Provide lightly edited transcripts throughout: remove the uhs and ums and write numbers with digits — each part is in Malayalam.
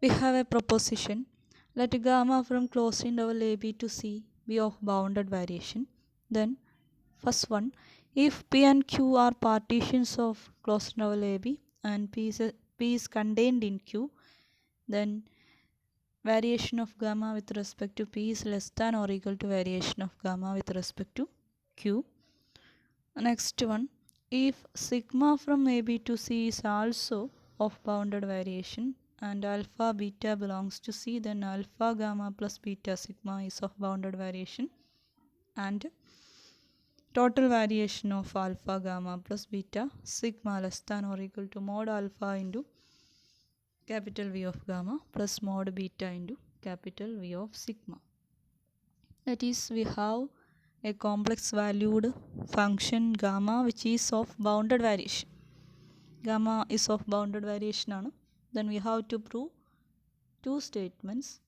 We have a proposition. Let gamma from closed interval a b to c be of bounded variation. Then first one, if p and q are partitions of closed interval a b and p is contained in q, then variation of gamma with respect to p is less than or equal to variation of gamma with respect to q. Next one, if sigma from ab to c is also of bounded variation and alpha beta belongs to C, then alpha gamma plus beta sigma is of bounded variation, and total variation of alpha gamma plus beta sigma less than or equal to mod alpha into capital V of gamma plus mod beta into capital V of sigma. That is, we have a complex valued function gamma which is of bounded variation. Gamma is of bounded variation. Then we have to prove two statements.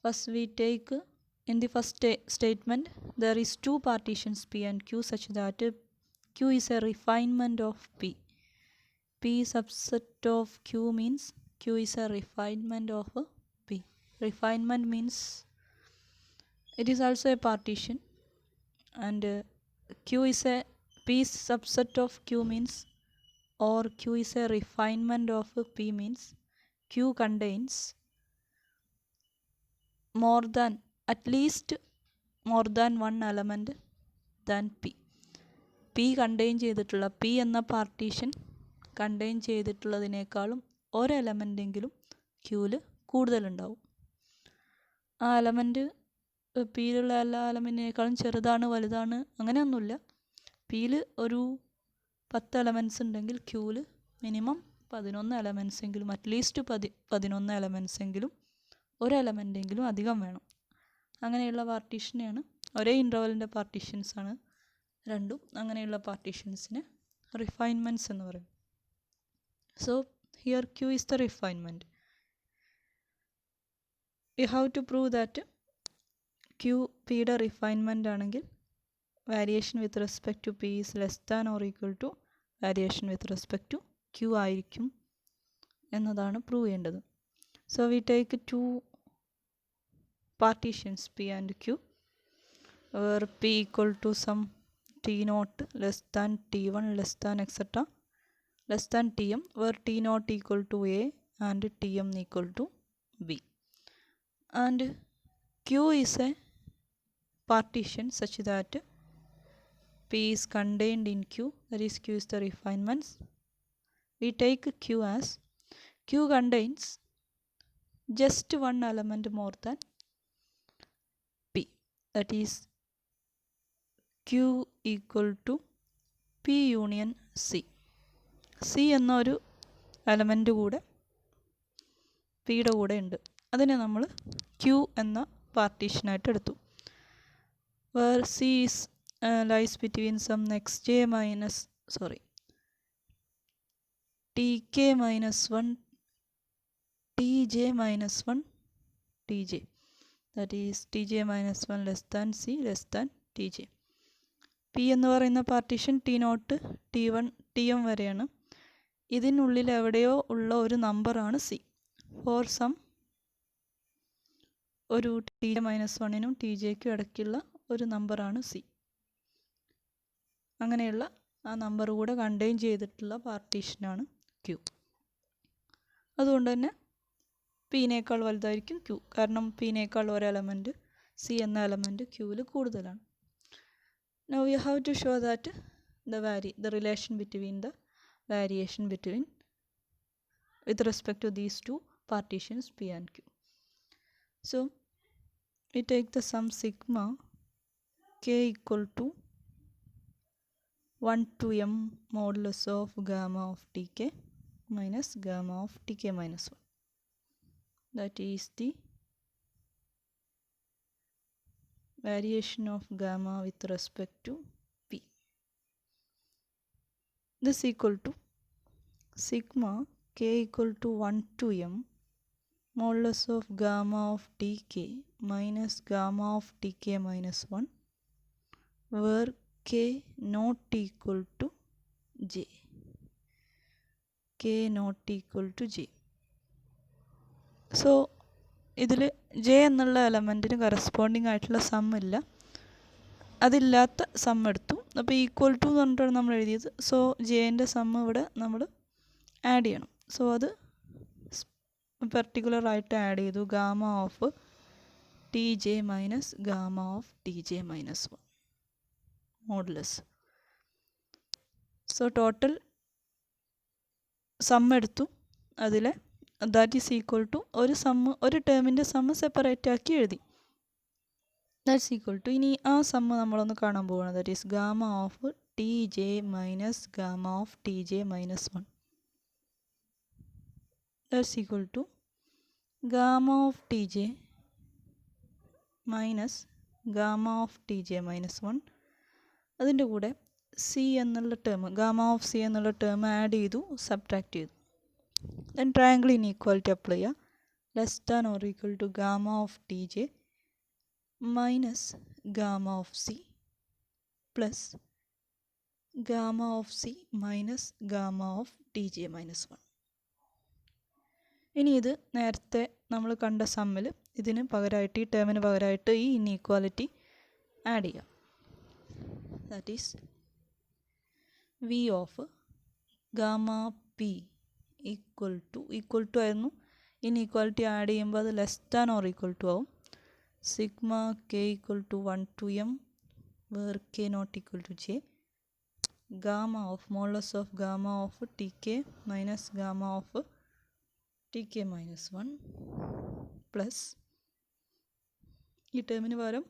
First we take, in the first statement there is two partitions p and q such that q is a refinement of p. P subset of q means q is a refinement of p. Refinement means it is also a partition, and q is a p subset of q means, or q is a refinement of p means q contains at least more than one element than p. p contain ചെയ്തിട്ടുള്ള p എന്ന പാർട്ടീഷൻ കണ്ടെയ്ൻ ചെയ്തിട്ടുള്ളതിനേക്കാളും ഒരു എലമെൻ്റെങ്കിലും ക്യൂവിൽ കൂടുതലുണ്ടാവും. ആ എലമെൻറ്റ് പിയിലുള്ള എല്ലാ എലമെൻറ്റിനേക്കാളും ചെറുതാണ് വലുതാണ് അങ്ങനെയൊന്നുമില്ല. പിയിൽ ഒരു 10 എലമെൻറ്റ്സ് ഉണ്ടെങ്കിൽ ക്യൂവിൽ മിനിമം 11 എലമെൻറ്റ്സ് എങ്കിലും, അറ്റ്ലീസ്റ്റ് 11 എലമെൻറ്റ്സ് എങ്കിലും ഒരു എലമെൻ്റെങ്കിലും അധികം വേണം. അങ്ങനെയുള്ള പാർട്ടീഷനെയാണ്, ഒരേ ഇൻ്റർവെലിൻ്റെ പാർട്ടീഷൻസാണ് രണ്ടും. അങ്ങനെയുള്ള പാർട്ടീഷൻസിനെ റിഫൈൻമെൻറ്റ്സ് എന്ന് പറയും. So here Q is the refinement. You have to prove that Q പിയുടെ റിഫൈൻമെൻ്റ് ആണെങ്കിൽ variation with respect to P is less than or equal to variation with respect to Q ആയിരിക്കും എന്നതാണ് പ്രൂവ് ചെയ്യേണ്ടത്. So we take two partitions p and q where p equal to some t naught less than t1 less than etc less than tm, where t naught equal to a and tm equal to b, and q is a partition such that p is contained in q, that is q is the refinements. We take q as q contains just one element more than p, that is q equal to p union c. c എന്നൊരു എലമെൻ്റ് കൂടെ പിയുടെ കൂടെ ഉണ്ട്. അതിനെ നമ്മൾ q എന്ന പാർട്ടീഷനായിട്ട് എടുത്തു. Where c is lies between some xj minus tk minus 1 tj minus 1 tj, that is tj minus 1 less than c less than tj. p എന്ന് പറയുന്ന partition T not t1 tm വരെയാണ്. ഇതിനുള്ളിൽ എവിടെയോ ഉള്ള ഒരു നമ്പറാണ് c. ഫോർ സം ഒരു tj മൈനസ് 1നും tjക്കും ഇടയ്ക്കുള്ള ഒരു നമ്പറാണ് c. അങ്ങനെയുള്ള ആ നമ്പർ കൂടെ കണ്ടെയ്ൻ ചെയ്തിട്ടുള്ള പാർട്ടീഷനാണ് q. അതുകൊണ്ട് തന്നെ പിന്നേക്കാൾ വലുതായിരിക്കും q, കാരണം പിന്നേക്കാൾ ഒരു എലമെൻറ്റ് c എന്ന എലമെൻറ്റ് ക്യൂവിൽ കൂടുതലാണ്. Now you have to show that the relation between the variation between with respect to these two partitions p and q. So we take the sum sigma k equal to 1 to m modulus of gamma of tk minus gamma of tk minus 1. That is the variation of gamma with respect to p. This equal to sigma k equal to 1 to m modulus of gamma of tk minus gamma of tk minus 1, where k not equal to j. K not equal to j. So ഇതിൽ ജെ എന്നുള്ള എലമെൻറ്റിന് കറസ്പോണ്ടിങ് ആയിട്ടുള്ള സം ഇല്ല, അതില്ലാത്ത സം എടുത്തു. അപ്പോൾ ഈക്വൽ ടു എന്ന് പറഞ്ഞിട്ടാണ് നമ്മൾ എഴുതിയത്. സോ ജെൻ്റെ സം ഇവിടെ നമ്മൾ ആഡ് ചെയ്യണം. സോ അത് പെർട്ടിക്കുലറായിട്ട് ആഡ് ചെയ്തു. Gamma of T J minus gamma of T J minus 1 modulus. So total some എടുത്തു, അതിലെ ദാറ്റ് ഈസ് ഈക്വൽ ടു ഒരു ടേമിൻ്റെ സമ്മ് സെപ്പറേറ്റ് ആക്കി എഴുതി. ദാറ്റ്സ് ഈക്വൽ ടു, ഇനി ആ സമ്മ് നമ്മളൊന്ന് കാണാൻ പോവുകയാണ്. That is gamma of T J minus gamma of T J minus 1. That's equal to gamma of T J minus gamma of T J minus 1. അതിൻ്റെ കൂടെ സി എന്നുള്ള ടേം, ഗാമ ഓഫ് സി എന്നുള്ള ടേം ആഡ് ചെയ്തു, സബ്ട്രാക്ട് ചെയ്തു. ദെൻ ട്രയാങ്കിൾ ഇനീക്വാലിറ്റി അപ്ലൈ ചെയ്യുക. Less than or equal to gamma of T J minus gamma of C plus gamma of C minus gamma of T J minus 1. ഇനി ഇത് നേരത്തെ നമ്മൾ കണ്ട സമ്മിൽ ഇതിന് പകരമായിട്ട്, ഈ ടേമിന് പകരമായിട്ട് ഈ ഇനീക്വാലിറ്റി ആഡ് ചെയ്യാം. That is V of gamma p equal to ആയിരുന്നു. ഇനീക്വാലിറ്റി ആഡ് ചെയ്യുമ്പോൾ അത് less than or equal to ആവും. Sigma K equal to 1 to m where k not equal to j. Gamma of modulus of gamma of T K minus gamma of T K minus 1 plus ഈ ടേമിന് പകരം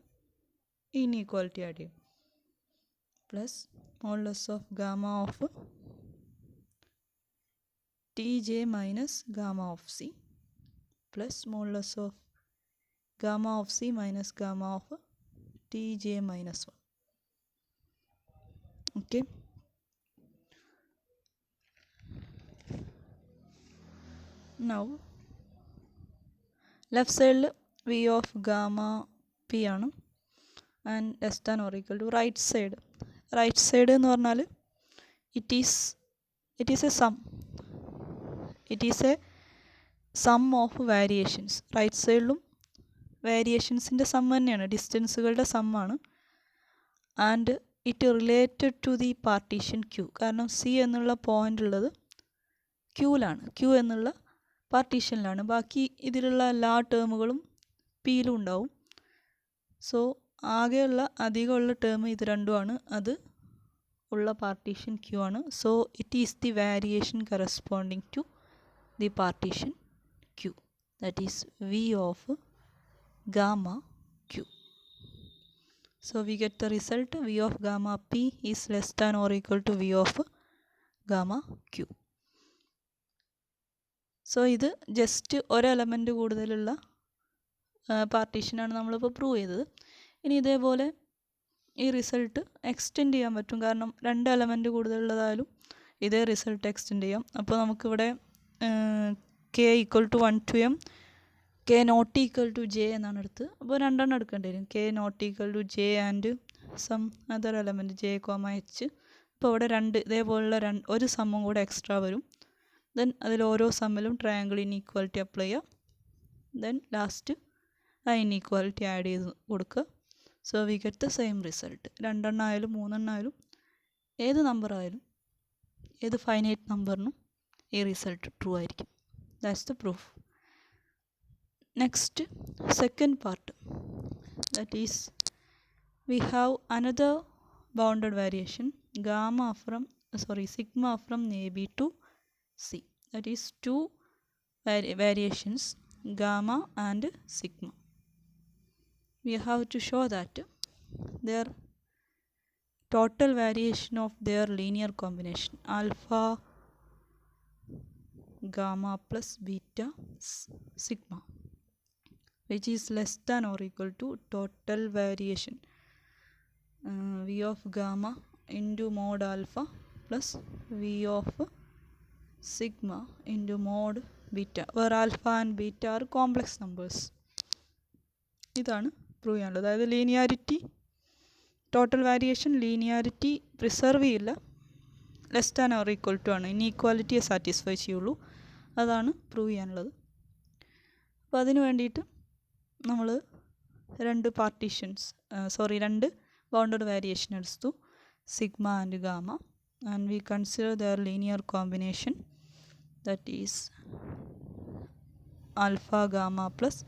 ഇനീക്വാലിറ്റി ആഡ് ചെയ്യും. Plus modulus of gamma of T J minus gamma of C plus modulus of gamma of C minus gamma of T J minus 1. Okay, now left സൈഡിൽ വി ഓഫ് ഗാമ പി ആണ് and less than or equal to right side. Right side എന്ന് പറഞ്ഞാൽ it is a sum. It is a sum of variations. റൈറ്റ് സൈഡിലും വേരിയേഷൻസിൻ്റെ സം തന്നെയാണ്, ഡിസ്റ്റൻസുകളുടെ സമ്മാണ്. And it related to the partition q. കാരണം സി എന്നുള്ള പോയിൻ്റ് ഉള്ളത് ക്യൂവിലാണ്, ക്യൂ എന്നുള്ള പാർട്ടീഷനിലാണ്. ബാക്കി ഇതിലുള്ള എല്ലാ ടേമുകളും പിയിലും ഉണ്ടാവും. സോ ആകെയുള്ള അധികമുള്ള ടേം ഇത് രണ്ടുമാണ്, അത് ഉള്ള പാർട്ടീഷൻ ക്യൂ ആണ്. So it is the variation corresponding to the partition Q. That is V of gamma q. So we get the result v of gamma p is less than or equal to v of gamma q. So ഇത് ജസ്റ്റ് ഒരു എലമെൻറ്റ് കൂടുതലുള്ള പാർട്ടീഷനാണ് നമ്മളിപ്പോൾ പ്രൂവ് ചെയ്തത്. ഇനി ഇതേപോലെ ഈ റിസൾട്ട് എക്സ്റ്റെൻഡ് ചെയ്യാൻ പറ്റും. കാരണം 2 എലമെൻറ്റ് കൂടുതലുള്ളതായാലും ഇതേ റിസൾട്ട് എക്സ്റ്റെൻഡ് ചെയ്യാം. അപ്പോൾ നമുക്കിവിടെ k equal to 1 to m, K not equal to J എന്നാണ് എടുത്ത്. അപ്പോൾ 2 എണ്ണം എടുക്കേണ്ടി വരും. K not equal to J and some other element J comma H. അപ്പോൾ ഇവിടെ ഇതേപോലുള്ള ഒരു സമ്മും കൂടെ എക്സ്ട്രാ വരും. ദെൻ അതിൽ ഓരോ സമ്മിലും ട്രയാങ്കിൾ ഇനീക്വാലിറ്റി അപ്ലൈ ചെയ്യുക. ദെൻ ലാസ്റ്റ് ആ ഇനീക്വാലിറ്റി ആഡ് ചെയ്ത് കൊടുക്കുക. So we get the same result. 2 എണ്ണം ആയാലും 3 എണ്ണം ആയാലും ഏത് നമ്പർ ആയാലും ഏത് ഫൈനൈറ്റ് നമ്പറിനും ഈ റിസൾട്ട് ട്രൂ ആയിരിക്കും. That's the proof. Next, second part, that is we have another bounded variation sigma from AB to C. That is 2 variations, gamma and sigma. We have to show that their total variation of their linear combination alpha gamma plus beta sigma, which is less than or equal to total variation v of gamma into mod alpha plus v of sigma into mod beta, where alpha and beta are complex numbers. ഇതാണ് പ്രൂവ് ചെയ്യാനുള്ളത്. അതായത് linearity, total variation linearity preserve ചെയ്യില്ല, less than or equal to ആണ്, ഇനീക്വാലിറ്റിയെ സാറ്റിസ്ഫൈ ചെയ്യുള്ളൂ. അതാണ് പ്രൂവ് ചെയ്യാനുള്ളത്. അപ്പോൾ അതിന് വേണ്ടിയിട്ട് നമ്മൾ രണ്ട് ബൗണ്ടഡ് വേരിയേഷൻ എടുത്തു, sigma and gamma, and we consider their linear combination, that is alpha gamma plus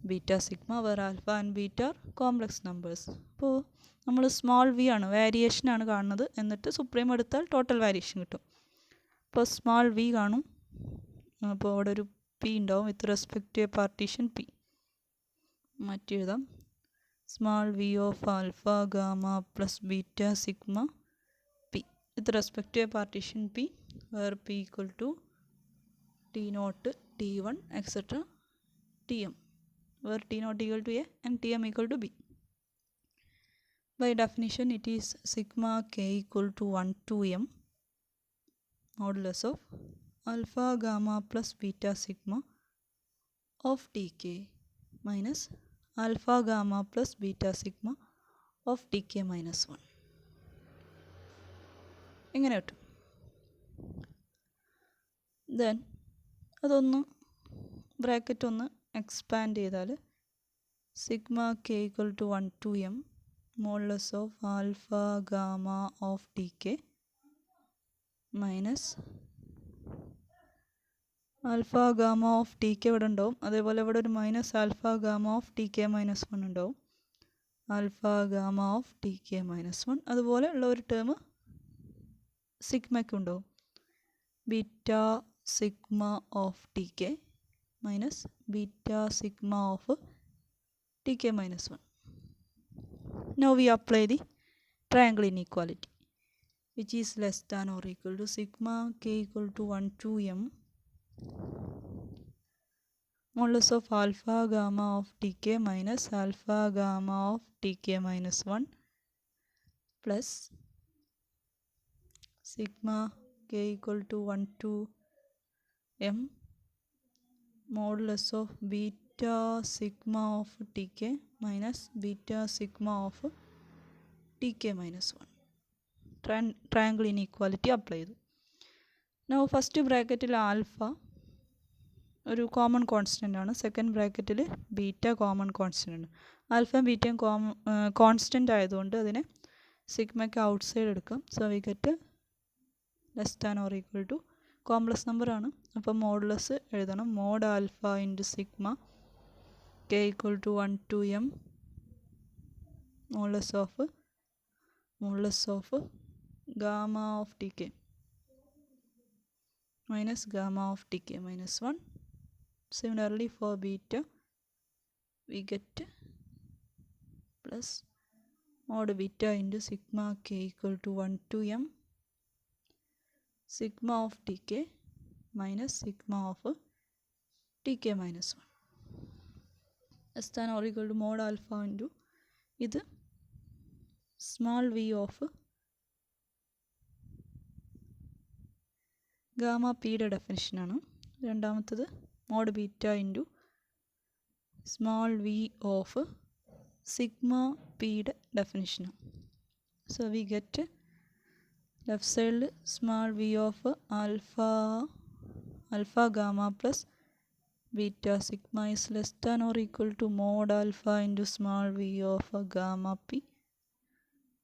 beta sigma, where alpha and beta are complex numbers. അപ്പോൾ നമ്മൾ സ്മോൾ വി ആണ്, വേരിയേഷനാണ് കാണുന്നത്, എന്നിട്ട് സുപ്രീം എടുത്താൽ ടോട്ടൽ വേരിയേഷൻ കിട്ടും. അപ്പോൾ സ്മോൾ വി കാണും, അപ്പോൾ അവിടെ ഒരു പി ഉണ്ടാവും with respect to a partition P. മാറ്റി എഴുതാം, small V of alpha gamma plus beta sigma P with respect to a partition P, where P equal to T naught T one etcetera T M, where T naught equal to A and Tm equal to B. By definition, it is sigma k equal to 1 to m modulus of alpha gamma plus beta sigma of Tk minus alpha gamma plus beta sigma of Tk minus 1. ഇങ്ങനെ കിട്ടും. ദെൻ അതൊന്ന് ബ്രാക്കറ്റ് ഒന്ന് എക്സ്പാൻഡ് ചെയ്താൽ sigma K equal to 1 to m modulus of alpha gamma of T K minus alpha gamma of T K ഇവിടെ ഉണ്ടാവും, അതേപോലെ ഇവിടെ ഒരു minus alpha gamma of T K minus 1 ഉണ്ടാവും, alpha gamma of T K minus 1, അതുപോലെ ഉള്ള ഒരു ടേം സിഗ്മയ്ക്ക് ഉണ്ടാവും, beta sigma of T K minus beta sigma of Tk minus 1. Now we apply the triangle inequality, which is less than or equal to sigma k equal to 1 to m modulus of alpha gamma of Tk minus alpha gamma of Tk minus 1 plus sigma k equal to 1 to m modulus of beta sigma of Tk minus beta sigma of Tk minus 1. Triangle inequality apply ചെയ്തു. Now first ബ്രാക്കറ്റിൽ ആൽഫ ഒരു കോമൺ കോൺസ്റ്റൻ്റ് ആണ്, സെക്കൻഡ് ബ്രാക്കറ്റിൽ ബീറ്റ കോമൺ കോൺസ്റ്റൻ്റ് ആണ്. ആൽഫയും ബീറ്റയും കോൺസ്റ്റൻ്റ് ആയതുകൊണ്ട് അതിനെ സിഗ്മയ്ക്ക് ഔട്ട് സൈഡ് എടുക്കാം. So we get less than or equal to complex number ആണ്, അപ്പോൾ മോഡുലസ് എഴുതണം, mod alpha into sigma K equal to 1 to m modulus of gamma of T K minus gamma of T K minus 1. Similarly for beta we get plus mod beta into sigma k equal to 1 to m sigma of Tk minus sigma of Tk minus 1 less than or equal to mod alpha into ഇത് small v of ഗാമ പിയുടെ ഡെഫിനിഷനാണ്. രണ്ടാമത്തത് mod beta into small v of sigma പിയുടെ ഡെഫിനിഷനാണ്. സോ വി ഗെറ്റ് ലെഫ്റ്റ് സൈഡിൽ small V of alpha gamma plus beta sigma is less than or equal to mod alpha into small V of gamma P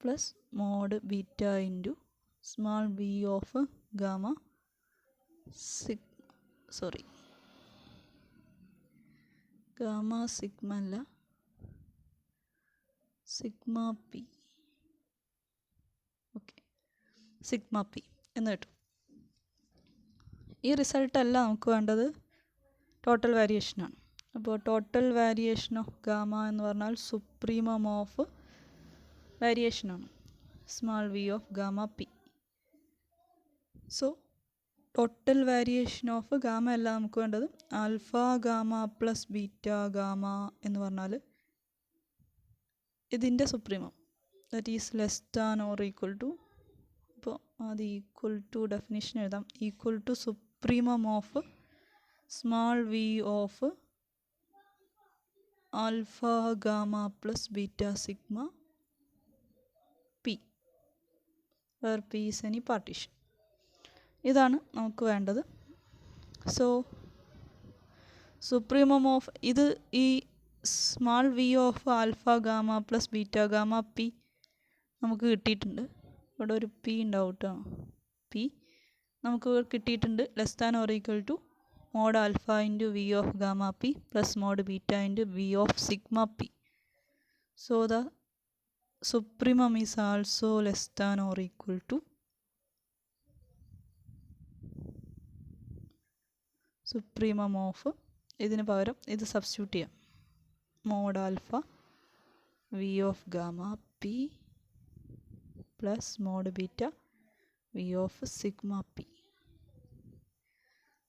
plus mod beta into small V of gamma gamma sigma അല്ല sigma p, okay, sigma p എന്ന് കിട്ടും. ഈ റിസൾട്ടല്ല നമുക്ക് വേണ്ടത്, ടോട്ടൽ വേരിയേഷനാണ്. അപ്പോൾ ടോട്ടൽ വേരിയേഷൻ ഓഫ് ഗാമ എന്ന് പറഞ്ഞാൽ സുപ്രീമം ഓഫ് വേരിയേഷനാണ്, small V of gamma p. So total variation of gamma അല്ല നമുക്ക് വേണ്ടത്, alpha gamma plus beta gamma എന്ന് പറഞ്ഞാൽ ഇതിൻ്റെ supremum, that is less than or equal to, അപ്പോൾ അത് ഈക്വൽ ടു ഡെഫിനിഷൻ എഴുതാം, equal to supremum of small V of alpha gamma plus beta sigma p, where p is any partition. ഇതാണ് നമുക്ക് വേണ്ടത്. സോ സുപ്രീമം ഓഫ് ഇത് ഈ small V of alpha gamma plus beta gamma P നമുക്ക് കിട്ടിയിട്ടുണ്ട്. ഇവിടെ ഒരു പി ഉണ്ടാവും കേട്ടോ. പി നമുക്ക് കിട്ടിയിട്ടുണ്ട്. Less than or equal to mod alpha into V of gamma P plus mod beta into V of sigma p. So the supremum is also less than or equal to supremum of, ഇതിന് പകരം ഇത് സബ്സ്റ്റിറ്റ്യൂട്ട് ചെയ്യാം, mod alpha v of gamma P plus mod beta v of sigma p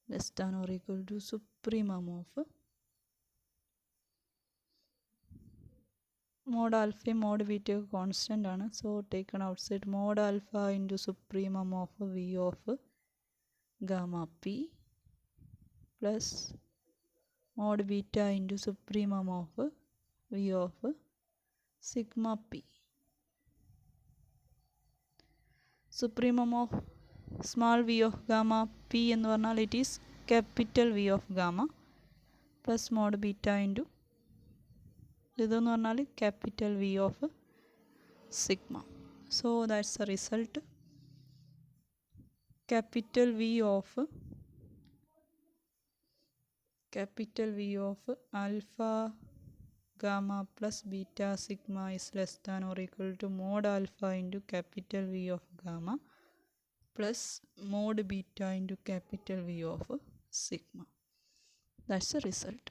less than or equal to supremum of mod ആൽഫയും മോഡ് ബീറ്റയും കോൺസ്റ്റൻ്റ് ആണ്. So taken outside mode alpha into supremum of V of gamma P plus mod beta into supremum of V of sigma P. Supremum of small V of gamma P എന്ന് പറഞ്ഞാൽ it is capital V of gamma plus mod beta into ഇതെന്ന് പറഞ്ഞാൽ capital V of sigma. So that's the result. Capital V of alpha gamma plus beta sigma is less than or equal to mod alpha into capital V of gamma plus mod beta into capital V of sigma. That's the result.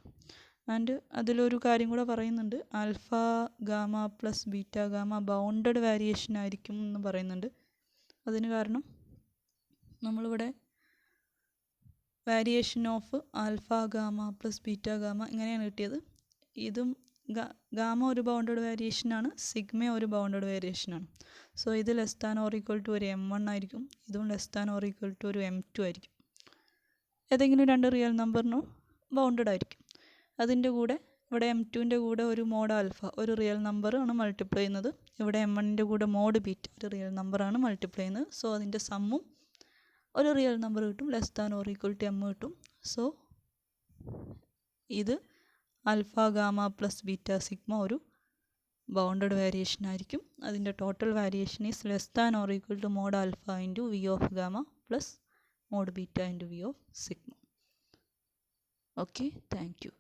And അതിലൊരു കാര്യം കൂടെ പറയുന്നുണ്ട്, alpha gamma plus beta gamma bounded variation ആയിരിക്കും എന്ന് പറയുന്നുണ്ട്. അതിന് കാരണം നമ്മളിവിടെ variation of alpha gamma plus beta gamma ഇങ്ങനെയാണ് കിട്ടിയത്. ഇതും ഗാമ ഒരു ബൗണ്ടഡ് വേരിയേഷനാണ്, സിഗ്മ ഒരു ബൗണ്ടഡ് വേരിയേഷനാണ്. സോ ഇത് less than or equal to ഒരു M1 ആയിരിക്കും, ഇതും less than or equal to ഒരു M2 ആയിരിക്കും. ഏതെങ്കിലും രണ്ട് റിയൽ നമ്പറിനോ ബൗണ്ടഡ് ആയിരിക്കും. അതിൻ്റെ കൂടെ ഇവിടെ M2ൻ്റെ കൂടെ ഒരു മോഡ് ആൽഫ ഒരു റിയൽ നമ്പറാണ് മൾട്ടിപ്ലൈ ചെയ്യുന്നത്. ഇവിടെ M1ൻ്റെ കൂടെ മോഡ് ബീറ്റ ഒരു റിയൽ നമ്പറാണ് മൾട്ടിപ്ലൈ ചെയ്യുന്നത്. സോ അതിൻ്റെ സമ്മും ഒരു റിയൽ നമ്പർ കിട്ടും, less than or equal to M കിട്ടും. സോ ഇത് alpha gamma plus beta sigma ഒരു ബൗണ്ടഡ് വേരിയേഷൻ ആയിരിക്കും. അതിൻ്റെ total variation is less than or equal to mod alpha into V of gamma plus mod beta into V of sigma. Okay, thank you.